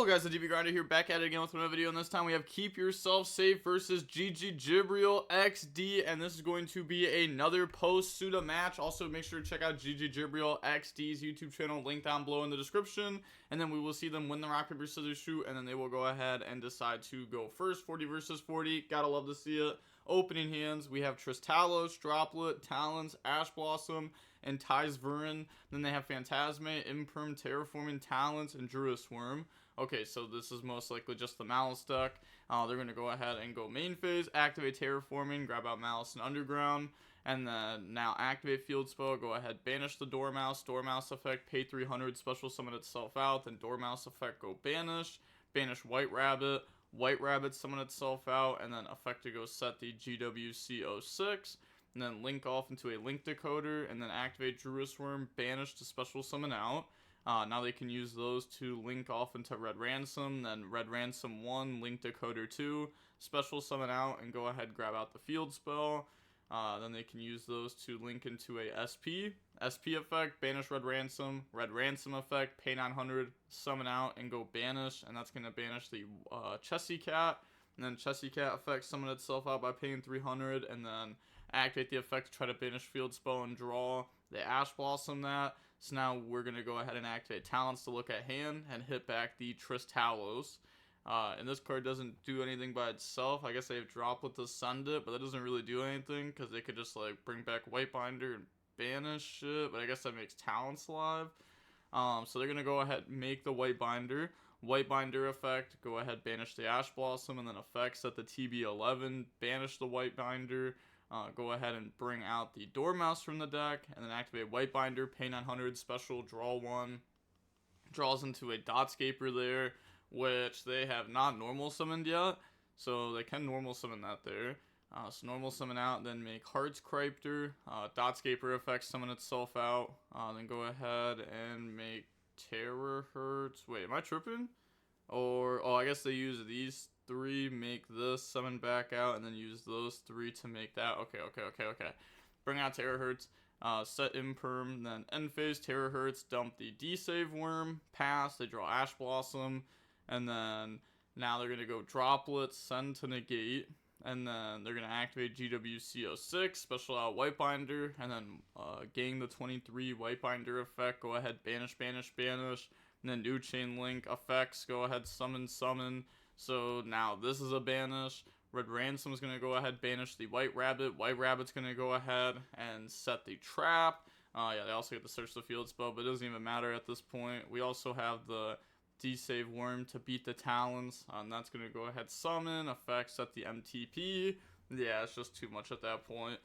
Hello guys, the DB Grinder here, back at it again with another video, and this time we have Keep Yourself Safe versus GG Jibril XD, and this is going to be another post-SUDA match. Also, make sure to check out GG Jibril XD's YouTube channel, link down below in the description, and then we will see them win the rock, paper, scissors, shoot, and then they will go ahead and decide to go first. 40 versus 40, gotta love to see it. Opening hands, we have Tristalos, Droplet, Talons, Ash Blossom, and Ties Vurin. Then they have Phantasme, Imperm, Terraforming, Talents, and Druisworm. Okay, so this is most likely just the Maliss deck. They're going to go ahead and go main phase, activate Terraforming, grab out Maliss and Underground, and then now activate Field Spell, go ahead, banish the Dormouse effect, pay 300, special summon itself out, then Dormouse effect, go banish White Rabbit summon itself out, and then effect to go set the GWC06, and then link off into a link decoder, and then activate Druisworm, banish to special summon out. Now they can use those to link off into Red Ransom, then Red Ransom 1, Link Decoder 2, special summon out, and go ahead grab out the Field Spell. Then they can use those to link into a SP effect, banish Red Ransom effect, pay 900, summon out, and go banish, and that's going to banish the Chessy Cat, and then Chessy Cat effect, summon itself out by paying 300, and then activate the effect to try to banish Field Spell and draw the Ash Blossom that. So now we're going to go ahead and activate Talents to look at hand and hit back the Tristalos. And this card doesn't do anything by itself. I guess they have Droplet to send it, but that doesn't really do anything because they could just like bring back Whitebinder and banish it. But I guess that makes Talents live. So they're going to go ahead and make the Whitebinder effect, go ahead banish the Ash Blossom, and then effect set the TB11, banish the Whitebinder. Go ahead and bring out the Dormouse from the deck, and then activate Whitebinder, pay 900, special, draw 1. Draws into a Dotscaper there, which they have not normal summoned yet, so they can normal summon that there. So normal summon out, then make Hearts Cryptor, Dotscaper effect, summon itself out, then go ahead and make Terahertz. Wait, am I tripping? Or, oh, I guess they use these 3, make this, summon back out, and then use those 3 to make that. Okay. Bring out Terahertz, set Imperm, then end phase Terahertz, dump the D-Save Worm, pass, they draw Ash Blossom, and then now they're going to go Droplet, send to negate, and then they're going to activate GWC06, special out Whitebinder, and then gain the 23 Whitebinder effect, go ahead, banish, and then new chain link effects, go ahead, summon. So now this is a banish. Red Ransom is going to go ahead, banish the White Rabbit. White Rabbit's going to go ahead and set the trap. Yeah, they also get the search the field spell, but it doesn't even matter at this point. We also have the D-Save Worm to beat the Talons. That's going to go ahead, summon, effect, set the MTP. Yeah, it's just too much at that point.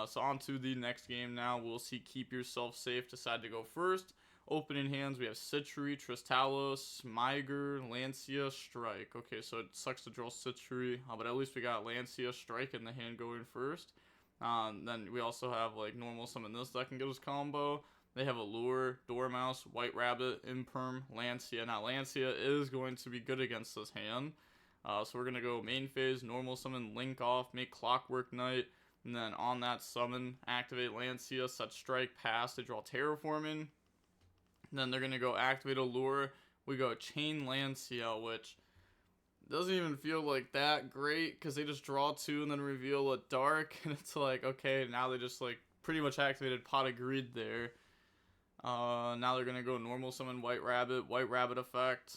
So on to the next game now. We'll see Keep Yourself Safe decide to go first. Opening hands, we have Citry, Tristalos, Smyger, Lancia, Strike. Okay, so it sucks to draw Citry, but at least we got Lancia, Strike in the hand going first. Then we also have like normal summon this deck and get his combo. They have Allure, Dormouse, White Rabbit, Imperm, Lancia. Now Lancia is going to be good against this hand. So we're going to go main phase, normal summon, link off, make Clockwork Knight. And then on that summon, activate Lancia, set Strike, pass, they draw Terraforming. Then they're going to go activate Allure. We go Chain Lancia, which doesn't even feel like that great because they just draw 2 and then reveal a Dark. And it's like, okay, now they just like pretty much activated Pot of Greed there. Now they're going to go normal summon White Rabbit effect.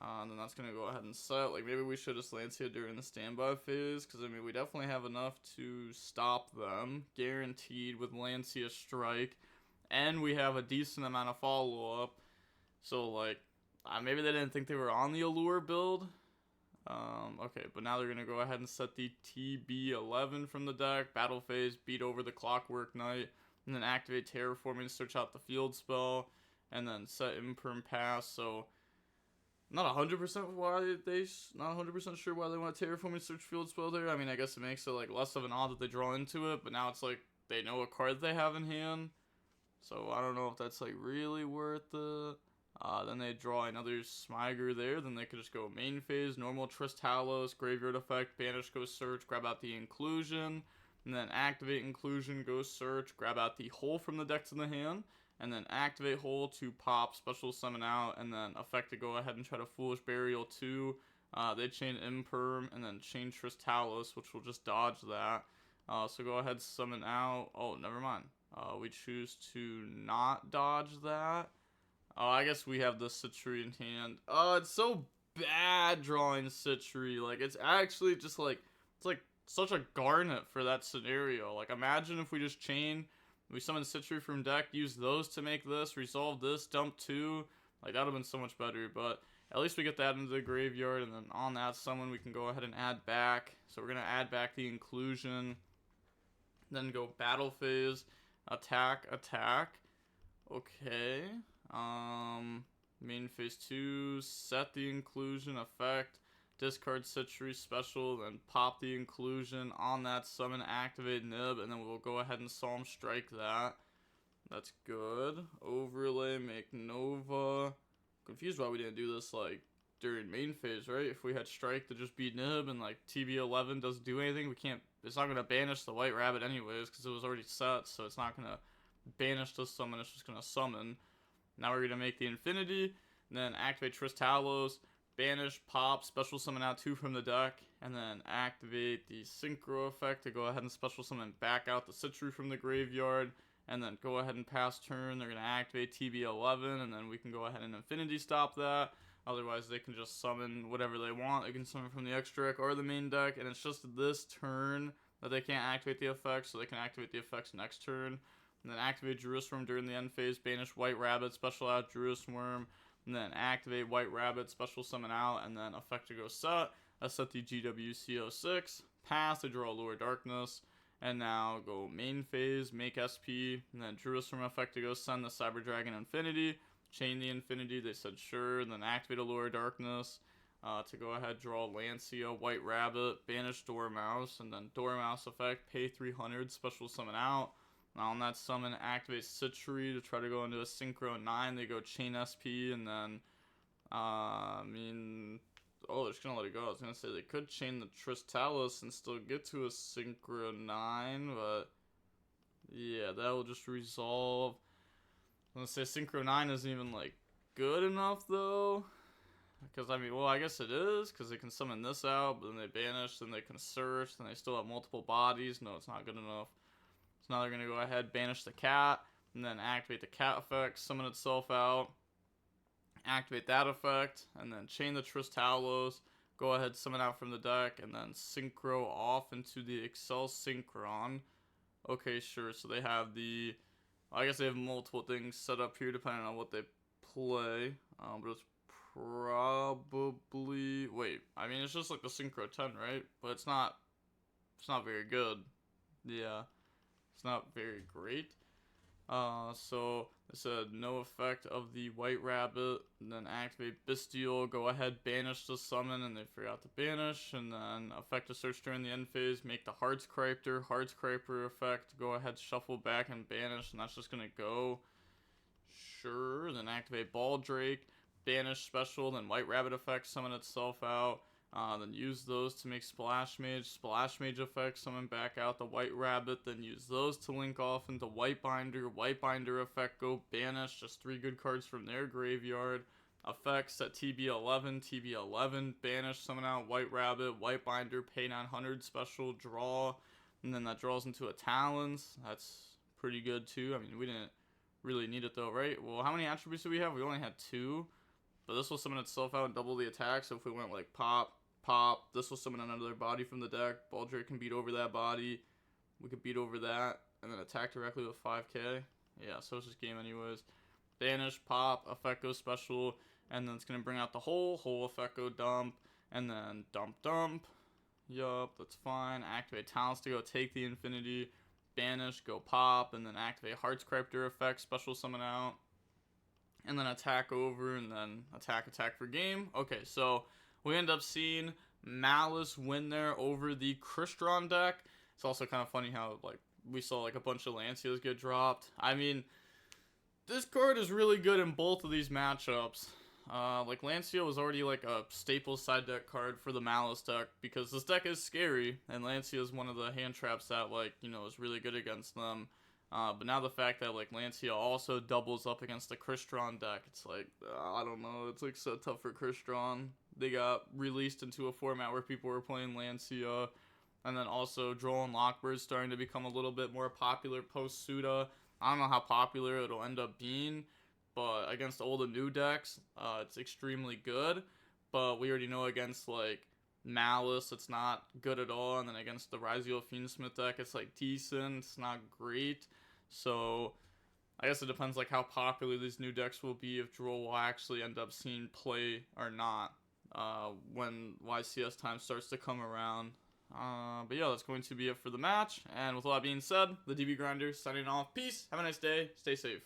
And then that's going to go ahead and set. Like maybe we should just Lancia during the standby phase because I mean we definitely have enough to stop them. Guaranteed with Lancia Strike. And we have a decent amount of follow-up. So, like, maybe they didn't think they were on the Allure build. Okay, but now they're going to go ahead and set the TB11 from the deck. Battle phase, beat over the Clockwork Knight. And then activate Terraforming, search out the Field Spell. And then set Imperm pass. So, not 100% not 100% sure why they want Terraforming, search Field Spell there. I mean, I guess it makes it, like, less of an odd that they draw into it. But now it's like, they know what card they have in hand. So I don't know if that's like really worth it. Then they draw another Smyger there. Then they could just go main phase, normal Tristalos, graveyard effect, banish, go search, grab out the Inclusion. And then activate Inclusion, go search, grab out the Hole from the deck to the hand. and then activate hole to pop, special summon out, and then effect to go ahead and try to Foolish Burial 2. They chain Imperm, and then chain Tristalos, which will just dodge that. So go ahead, summon out. Oh, never mind. We choose to not dodge that. Oh, I guess we have the Citry in hand. Oh, it's so bad drawing Citry. Like, it's actually just like, it's like such a garnet for that scenario. Like, imagine if we just chain, we summon Citry from deck, use those to make this, resolve this, dump 2. Like, that would have been so much better, but at least we get that into the graveyard, and then on that summon, we can go ahead and add back. So we're going to add back the inclusion, then go battle phase, attack, attack. Okay. Main phase 2, set the inclusion effect, discard Citry special, then pop the inclusion on that summon, activate Nib, and then we'll go ahead and Psalm Strike that. That's good. Overlay, make Nova. Confused why we didn't do this like during main phase, right? If we had Strike to just beat Nib and like TB11 doesn't do anything, we can't, it's not gonna banish the White Rabbit anyways because it was already set, so it's not gonna banish the summon, it's just gonna summon. Now we're gonna make the Infinity, and then activate Tristalos, banish, pop, special summon out 2 from the deck, and then activate the Synchro effect to go ahead and special summon back out the Citry from the graveyard, and then go ahead and pass turn. They're gonna activate TB11, and then we can go ahead and Infinity stop that. Otherwise, they can just summon whatever they want. They can summon from the extra deck or the main deck, and it's just this turn that they can't activate the effects, so they can activate the effects next turn. And then activate Jerusalem during the end phase, banish White Rabbit, special out Jerusalem, and then activate White Rabbit, special summon out, and then effect to go set. I set the GWC06, pass, I draw Lower Darkness, and now go main phase, make SP, and then Jerusalem effect to go send the Cyber Dragon Infinity, chain the Infinity, they said sure, and then activate a Lower Darkness, to go ahead, draw Lancia, White Rabbit, banish Dormouse, and then Dormouse effect, pay 300, special summon out. Now on that summon, activate Citry to try to go into a Synchro 9. They go chain SP, and then, oh, they're just gonna let it go. I was gonna say they could chain the Tristalos and still get to a Synchro 9, but yeah, that will just resolve. I'm gonna say Synchro 9 isn't even like good enough though, because I guess it is, because they can summon this out, but then they banish, then they can search, then they still have multiple bodies. No, it's not good enough. So now they're going to go ahead, banish the cat, and then activate the cat effect, summon itself out, activate that effect, and then chain the Tristalos, go ahead, summon out from the deck, and then synchro off into the Excel Synchron. Okay, sure, so they have the, I guess they have multiple things set up here depending on what they play, but it's probably, wait, it's just like the Synchro 10, right? But it's not very good. Yeah. It's not very great. So it said no effect of the White Rabbit, and then activate Bestial, go ahead, banish the summon, and they forgot to banish, and then effect a search during the end phase, make the Hearts Cryper effect, go ahead, shuffle back and banish, and that's just gonna go. Sure, then activate Baldrake, banish special, then White Rabbit effect, summon itself out. Then use those to make Splash Mage effect, summon back out the White Rabbit, then use those to link off into White Binder effect, go banish, just 3 good cards from their graveyard. Effects at TB11, banish, summon out White Rabbit, White Binder, pay 900, special, draw, and then that draws into a Talons. That's pretty good too. We didn't really need it though, right? Well, how many attributes do we have? We only had 2. But this will summon itself out and double the attack, so if we went like pop, this will summon another body from the deck. Baldrake can beat over that body. We could beat over that, and then attack directly with 5k. Yeah, so it's just game anyways. Banish, pop, effect go special, and then it's going to bring out the whole effect go dump, and then dump. Yup, that's fine. Activate Talents to go take the Infinity. Banish, go pop, and then activate Hearts Cryptor effect, special summon out. And then attack over, and then attack for game. Okay, so we end up seeing Maliss win there over the Crystron deck. It's also kind of funny how, like, we saw, like, a bunch of Lancias get dropped. This card is really good in both of these matchups. Like, Lancia was already, like, a staple side deck card for the Maliss deck, because this deck is scary, and Lancia is one of the hand traps that, like, is really good against them. But now the fact that like Lancia also doubles up against the Crystron deck, it's like, I don't know, it's like so tough for Crystron. They got released into a format where people were playing Lancia, and then also Droll and Lockbird starting to become a little bit more popular post SUDA. I don't know how popular it'll end up being, but against all the new decks, it's extremely good. But we already know against like Maliss, it's not good at all, and then against the Rizio Fiendsmith deck, it's like decent, it's not great. So I guess it depends like how popular these new decks will be, if Droll will actually end up seeing play or not when YCS time starts to come around. But yeah, that's going to be it for the match. And with all that being said, the DB Grinder signing off. Peace. Have a nice day. Stay safe.